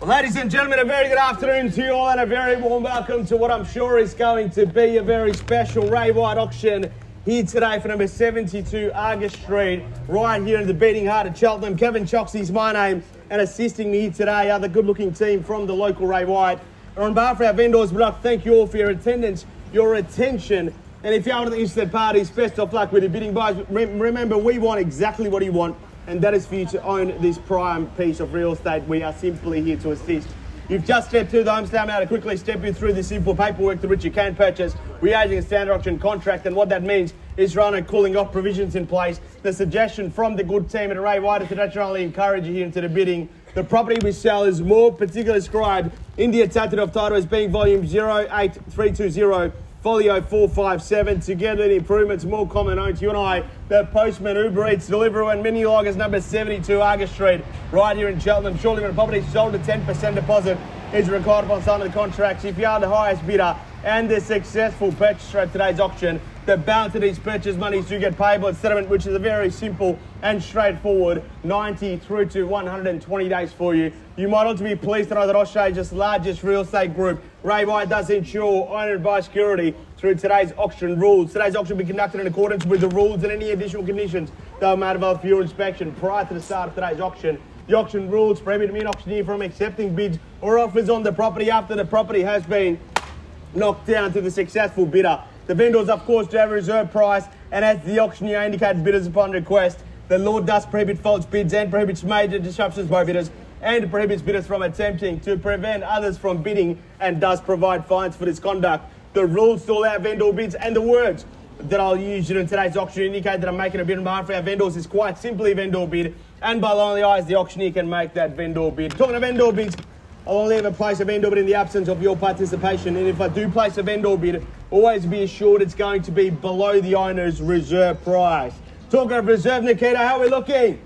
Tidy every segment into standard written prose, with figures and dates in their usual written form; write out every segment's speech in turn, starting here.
Ladies and gentlemen, a very good afternoon to you all and a very warm welcome to what I'm sure is going to be a very special Ray White auction here today for number 72 Argus Street, right here in the beating heart of Cheltenham. Kevin Choxey is my name, and assisting me here today are the good-looking team from the local Ray White. And on behalf of our vendors, we'd like to thank you all for your attendance, your attention, and if you're one of the interested parties, best of luck with your bidding buys. Remember, we want exactly what you want, and that is for you to own this prime piece of real estate. We are simply here to assist. You've just stepped through the home stand now to quickly step you through the simple paperwork through which you can purchase, reaging a standard auction contract, and what that means is running cooling off provisions in place. The suggestion from the good team at Ray White is to naturally encourage you here into the bidding. The property we sell is more particularly described in the attachment of title as being volume 08320. Folio 457, together the improvements more common known to you and I, the Postman, Uber Eats, Deliveroo and mini loggers number 72 Argus Street, right here in Cheltenham. Shortly when a property is sold, a 10% deposit is required upon signing of the contracts. If you are the highest bidder and the successful purchaser at today's auction, the balance of these purchase monies do get payable at settlement, which is a very simple and straightforward 90 through to 120 days for you. You might also be pleased to know that Australia's largest real estate group, Ray White, does ensure owner and buyer security through today's auction rules. Today's auction will be conducted in accordance with the rules, and any additional conditions that are made available for your inspection prior to the start of today's auction. The auction rules prohibit me, an auctioneer, from accepting bids or offers on the property after the property has been knocked down to the successful bidder. The vendors, of course, do have a reserve price, and as the auctioneer indicates bidders upon request, the law does prohibit false bids and prohibits major disruptions by bidders, and prohibits bidders from attempting to prevent others from bidding, and does provide fines for this conduct. The rules to allow vendor bids and the words that I'll use in today's auction indicate that I'm making a bid on behalf of our vendors is quite simply vendor bid, and by lonely eyes the auctioneer can make that vendor bid. Talking of vendor bids, I'll only ever place a vendor bid in the absence of your participation, and if I do place a vendor bid, always be assured it's going to be below the owner's reserve price. Talking of reserve, Nikita, how are we looking?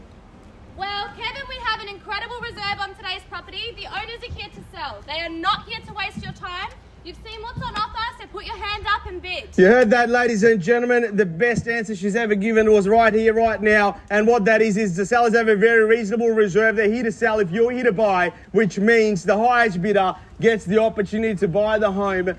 Well, Kevin, we have an incredible reserve on today's property. The owners are here to sell. They are not here to waste your time. You've seen what's on offer, so put your hand up and bid. You heard that, ladies and gentlemen. The best answer she's ever given was right here, right now. And what that is the sellers have a very reasonable reserve. They're here to sell if you're here to buy, which means the highest bidder gets the opportunity to buy the home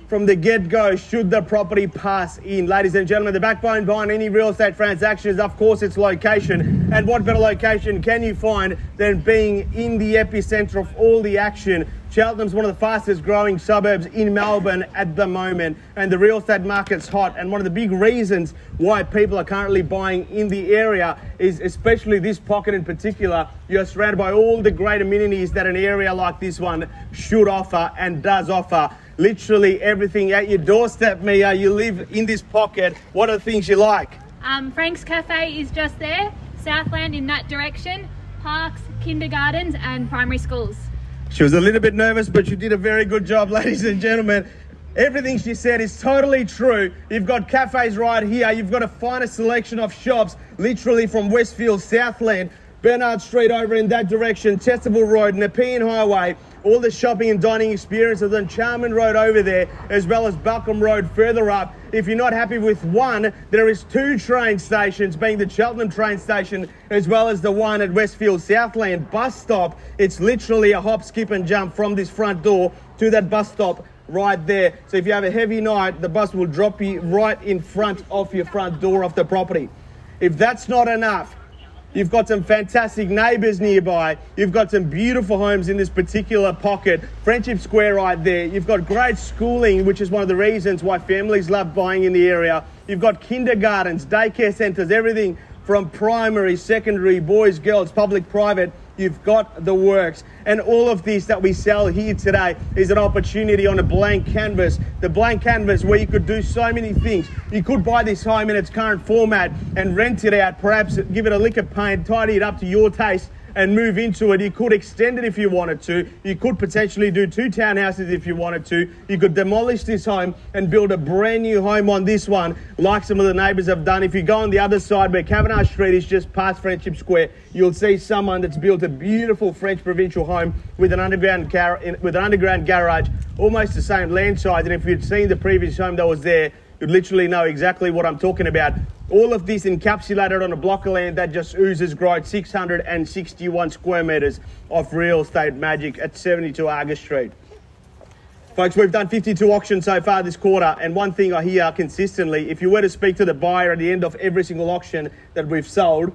from the get-go should the property pass in. Ladies and gentlemen, the backbone behind any real estate transaction is, of course, its location. And what better location can you find than being in the epicenter of all the action? Cheltenham's one of the fastest growing suburbs in Melbourne at the moment, and the real estate market's hot, and one of the big reasons why people are currently buying in the area is, especially this pocket in particular, you're surrounded by all the great amenities that an area like this one should offer and does offer. Literally everything at your doorstep, Mia. You live in this pocket. What are the things you like? Frank's Cafe is just there, Southland in that direction, parks, kindergartens and primary schools. She was a little bit nervous, but you did a very good job, ladies and gentlemen. Everything she said is totally true. You've got cafes right here. You've got a finest selection of shops, literally from Westfield, Southland, Bernard Street over in that direction, Chesterville Road, Nepean Highway, all the shopping and dining experiences on Charman Road over there, as well as Balcombe Road further up. If you're not happy with one, there is two train stations, being the Cheltenham train station, as well as the one at Westfield Southland bus stop. It's literally a hop, skip and jump from this front door to that bus stop right there. So if you have a heavy night, the bus will drop you right in front of your front door of the property. If that's not enough, you've got some fantastic neighbours nearby. You've got some beautiful homes in this particular pocket. Friendship Square right there. You've got great schooling, which is one of the reasons why families love buying in the area. You've got kindergartens, daycare centres, everything from primary, secondary, boys, girls, public, private. You've got the works. And all of this that we sell here today is an opportunity on a blank canvas. The blank canvas where you could do so many things. You could buy this home in its current format and rent it out, perhaps give it a lick of paint, tidy it up to your taste, and move into it. You could extend it if you wanted to. You could potentially do 2 townhouses if you wanted to. You could demolish this home and build a brand new home on this one, like some of the neighbours have done. If you go on the other side where Cavenagh Street is just past Friendship Square, you'll see someone that's built a beautiful French provincial home with an underground garage, almost the same land size. And if you'd seen the previous home that was there, you'd literally know exactly what I'm talking about. All of this encapsulated on a block of land that just oozes growth, 661 square metres of real estate magic at 72 Argus Street. Folks, we've done 52 auctions so far this quarter, and one thing I hear consistently, if you were to speak to the buyer at the end of every single auction that we've sold,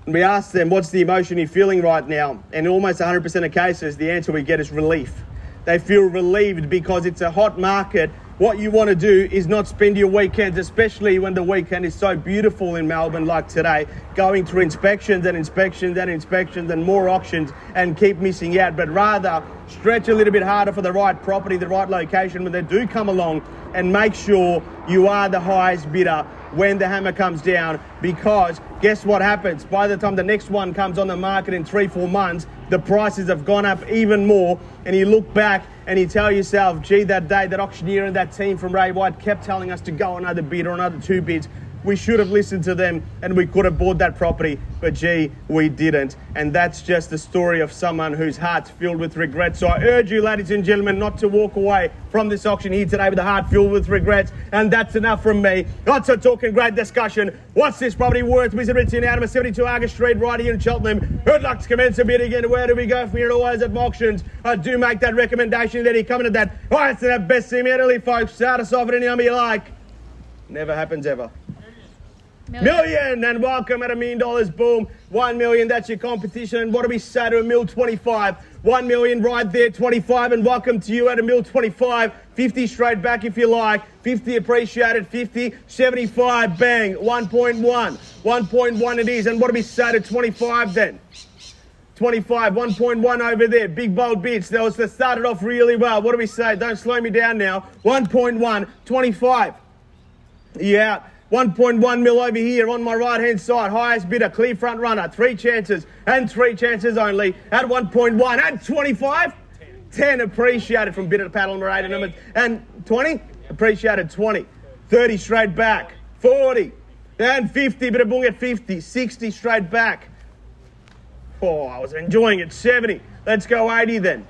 and we ask them, what's the emotion you're feeling right now? And in almost 100% of cases, the answer we get is relief. They feel relieved because it's a hot market. What you want to do is not spend your weekends, especially when the weekend is so beautiful in Melbourne like today, going through inspections and inspections and inspections and more auctions and keep missing out, but rather stretch a little bit harder for the right property, the right location when they do come along, and make sure you are the highest bidder when the hammer comes down, because guess what happens? By the time the next one comes on the market in 3-4 months, the prices have gone up even more, and you look back and you tell yourself, gee, that day that auctioneer and that team from Ray White kept telling us to go another bid or another 2 bids. We should have listened to them and we could have bought that property, but gee, we didn't. And that's just the story of someone whose heart's filled with regret. So I urge you, ladies and gentlemen, not to walk away from this auction here today with a heart filled with regrets. And that's enough from me. Lots of talk and great discussion. What's this property worth? Visit Richie out of 72 Argus Street right here in Cheltenham. Good luck to commence a bid again. Where do we go from here? Always at auctions. I do make that recommendation that he come at that. Oh, it's the best immediately, folks. Start us off at any number you like. Never happens ever. Million, and welcome at $1 million, boom. 1 million, that's your competition. And what do we say to $1,025,000? 1 million right there, 25, and welcome to you at $1,025,000. 50 straight back if you like. 50 appreciated, 50, 75, bang. 1.1, 1.1 it is. And what do we say to 25 then? 25, 1.1 over there. Big bold bids. That started off really well. What do we say? Don't slow me down now. 1.1, 25. Yeah. 1.1 mil over here on my right-hand side. Highest bidder, clear front runner. 3 chances and 3 chances only at 1.1 and 25. 10 appreciated from bidder panel number 8 and 20 appreciated 20. 30 straight back. 40 and 50. Bit of boom at 50. 60 straight back. Oh, I was enjoying it. 70. Let's go 80 then.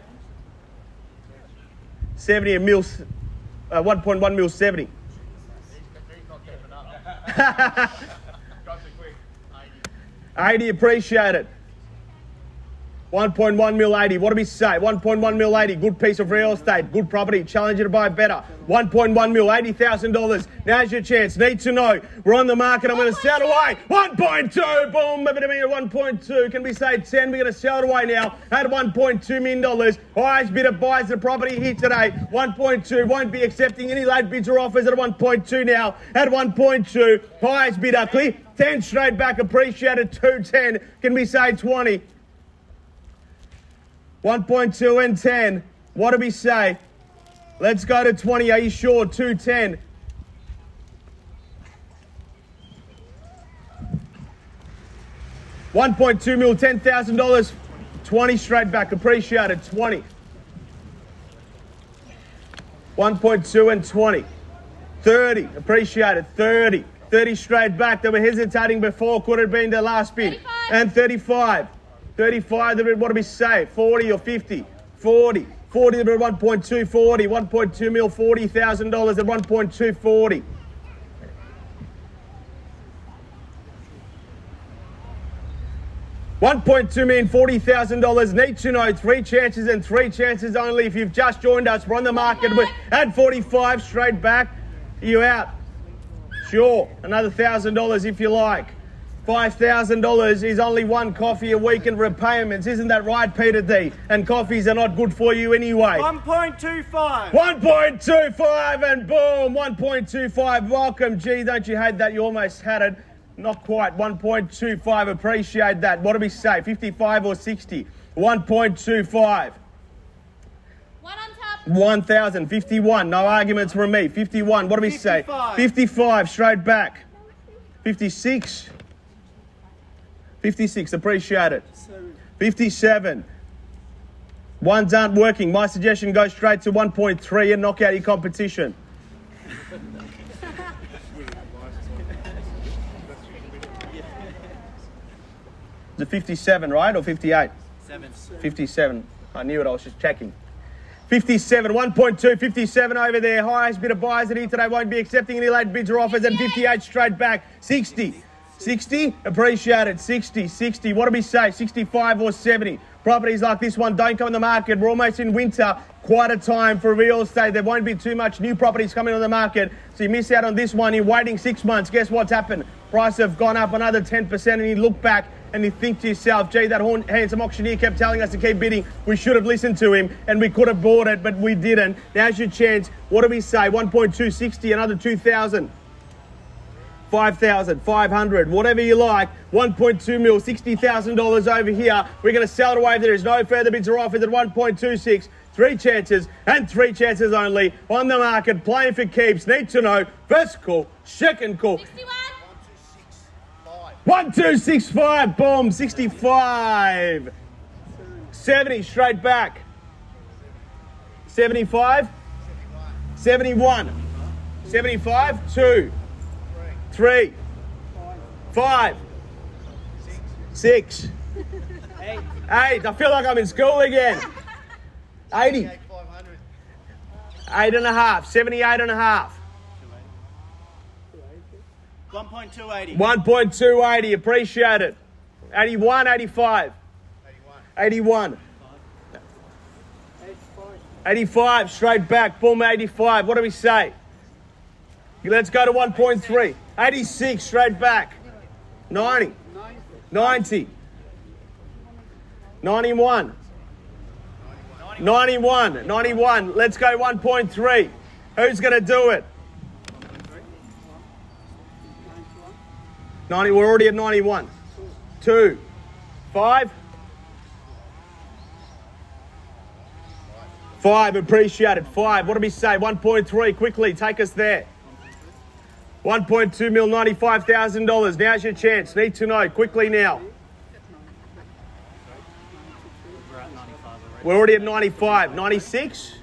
70 a mil. 1.1 mil 70. 80 appreciated. 1.1 mil 80. What do we say? 1.1 mil 80. Good piece of real estate. Good property. Challenge you to buy better. 1.1 mil, $80,000. Now's your chance. Need to know. We're on the market. I'm going to sell it away. 1.2. Boom. 1.2. Can we say 10? We're going to sell it away now at $1.2 million. Highest bidder buys the property here today. 1.2. Won't be accepting any late bids or offers at 1.2 now. At 1.2. Highest bidder. Clear. 10 straight back. Appreciated. 210. Can we say 20? 1.2 and 10. What do we say? Let's go to 20. Are you sure? 210. $1.2 mil, $10,000. 20 straight back. Appreciated. 20. 1.2 and 20. 30. Appreciated. 30. 30 straight back. They were hesitating before. Could have been their last bid. 35. And 35. 35, what do we say? 40 or 50? 40. 40, 1.2, 40. 1.2 mil, $40,000 at 1.2, 40. $1.2 million, $40,000. Need to know 3 chances and 3 chances only. If you've just joined us, we're on the market at 45 straight back. Are you out? Sure. Another $1,000 if you like. $5,000 is only 1 coffee a week in repayments. Isn't that right, Peter D? And coffees are not good for you anyway. 1.25. 1.25 and boom, 1.25. Welcome. Gee, don't you hate that? You almost had it. Not quite. 1.25. Appreciate that. What do we say? 55 or 60? 1.25. One on top. 1,000. 51. No arguments from me. 51. What do we say? 55. Straight back. 56. 56, appreciate it. 57. Ones aren't working. My suggestion, go straight to 1.3 and knock out your competition. Is it 57, right? Or 58? 57. I knew it, I was just checking. 57, 1.2, 57 over there. Highest bid of buyers in here today won't be accepting any late bids or offers. And 58 straight back. 60. 60, appreciate it. 60, 60. What do we say? 65 or 70? Properties like this one don't come on the market. We're almost in winter. Quite a time for real estate. There won't be too much new properties coming on the market. So you miss out on this one. You're waiting 6 months. Guess what's happened? Price have gone up another 10%, and you look back and you think to yourself, gee, that handsome auctioneer kept telling us to keep bidding. We should have listened to him and we could have bought it, but we didn't. Now's your chance. What do we say? 1.260, another 2,000. 5,000, 500, whatever you like. 1.2 mil, $60,000 over here. We're going to sell it away if there is no further bids or offers at 1.26. 3 chances and 3 chances only on the market. Playing for keeps. Need to know. First call, second call. 61. 1265, boom, 65. 70, straight back. 75. 71. 75, 2. 3. 5. 6. 8. I feel like I'm in school again. 80. 8.5. 78.5. 1.280. 1.280, appreciate it. 81, 85. 81. 85, straight back, boom, 85. What do we say? Let's go to 1.3. 86, straight back. 90. 90. 91. 91. 91. Let's go 1.3. Who's going to do it? 90, we're already at 91. 2. 5. 5, appreciate it. 5, what do we say? 1.3, quickly, take us there. 1.2 mil, $95,000. Now's your chance. Need to know, quickly now. We're already at 95. 96?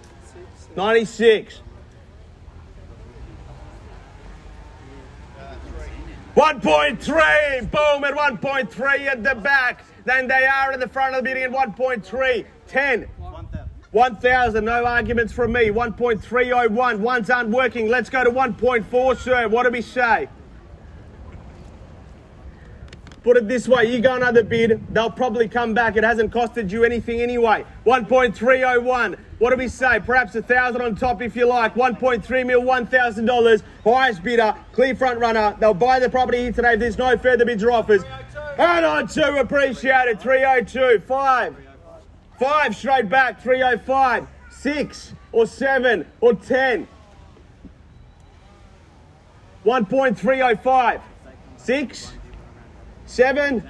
96. 1.3, boom, at 1.3 at the back. Then they are at the front of the bidding at 1.3. 10. 1,000, no arguments from me. 1.301, ones aren't working. Let's go to 1.4, sir. What do we say? Put it this way, you go another bid, they'll probably come back. It hasn't costed you anything anyway. 1.301, what do we say? Perhaps 1,000 on top if you like. 1.3 mil, $1,000. Highest bidder, clear front runner. They'll buy the property here today if there's no further bids or offers. And on 2, appreciate it. 302, 5. 5, straight back, 305. 6 or 7 or 10. 1.305. 6. 7.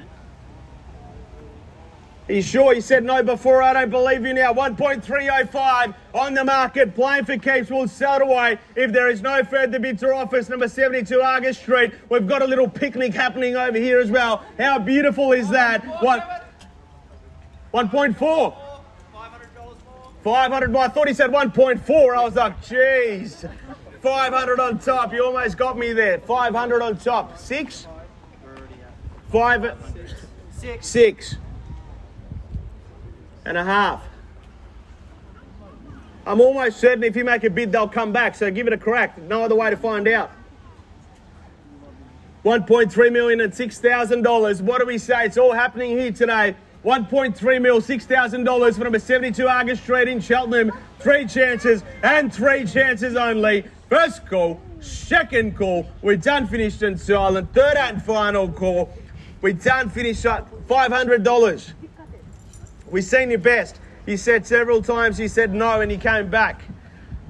Are you sure? You said no before. I don't believe you now. 1.305 on the market. Playing for keeps. We'll sell it away if there is no further bids or offers. Number 72 Argus Street. We've got a little picnic happening over here as well. How beautiful is that? 1.4. 500 more. I thought he said 1.4. I was like, geez. 500 on top. You almost got me there. 500 on top. 6? 5? 6. And a half. I'm almost certain if you make a bid, they'll come back. So give it a crack. No other way to find out. 1.3 million and $6,000. What do we say? It's all happening here today. 1.3 mil, $6,000 for number 72 Argus Street in Cheltenham. 3 chances and 3 chances only. First call, second call. We're done, finished and silent. Third and final call. We're done, finished at $500. We've seen your best. You said several times you said no and you came back.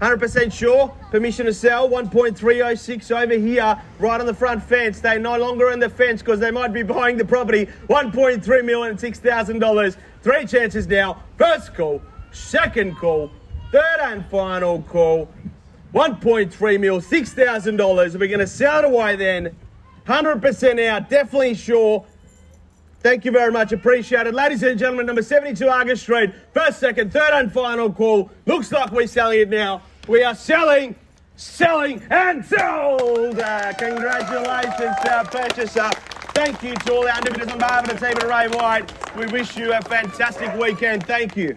100% sure. Permission to sell. 1.306 over here, right on the front fence. They're no longer on the fence because they might be buying the property. 1.3 million and $6,000. 3 chances now. First call, second call, third and final call. 1.3 mil, $6,000. We're going to sell it away then. 100% out. Definitely sure. Thank you very much. Appreciate it. Ladies and gentlemen, number 72 Argus Street. First, second, third and final call. Looks like we're selling it now. We are selling, and sold. Congratulations to our purchaser. Thank you to all our individuals on behalf of the team at Ray White. We wish you a fantastic weekend. Thank you.